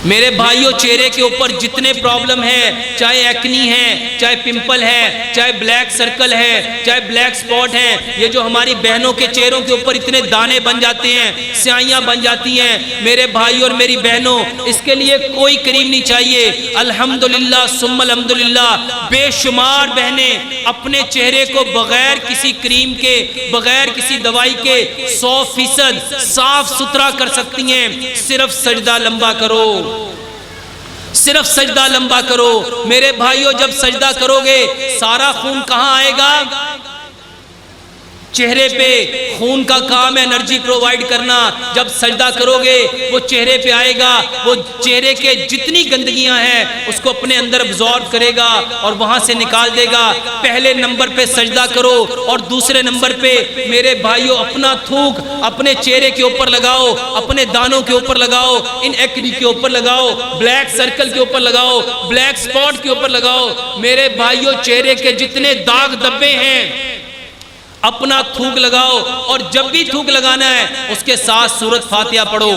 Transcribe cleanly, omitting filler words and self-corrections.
मेरे भाइयों, चेहरे के ऊपर जितने प्रॉब्लम है, चाहे एक्नी है, चाहे पिंपल है, चाहे ब्लैक सर्कल है, चाहे ब्लैक स्पॉट है, ये जो हमारी बहनों के चेहरों के ऊपर इतने दाने बन जाते हैं, स्याहियां बन जाती हैं, मेरे भाई और मेरी बहनों, इसके लिए कोई क्रीम नहीं चाहिए। अल्हम्दुलिल्लाह सुम्मा अल्हम्दुलिल्लाह, बेशुमार बहनें अपने चेहरे को बगैर किसी क्रीम के, बगैर किसी दवाई के 100% साफ सुथरा कर सकती हैं। सिर्फ सजदा लंबा करो, सिर्फ सजदा लंबा करो। मेरे भाइयों, जब सजदा करोगे सारा खून कहां आएगा? चेहरे पे। खून का काम है एनर्जी प्रोवाइड करना। जब सजदा करोगे वो चेहरे पे आएगा, वो चेहरे के जितनी गंदगियां हैं उसको अपने अंदर अब्जॉर्ब करेगा और वहां से निकाल देगा। पहले नंबर पे सजदा करो और दूसरे नंबर पे मेरे भाइयों अपना थूक अपने चेहरे के ऊपर लगाओ, अपने दानों के ऊपर लगाओ, इन एक्नी के ऊपर लगाओ, ब्लैक सर्कल के ऊपर लगाओ, ब्लैक स्पॉट के ऊपर लगाओ। मेरे भाइयों, चेहरे के जितने दाग धब्बे हैं अपना थूक लगाओ और जब भी थूक लगाना है उसके साथ सूरत फातिहा पढ़ो।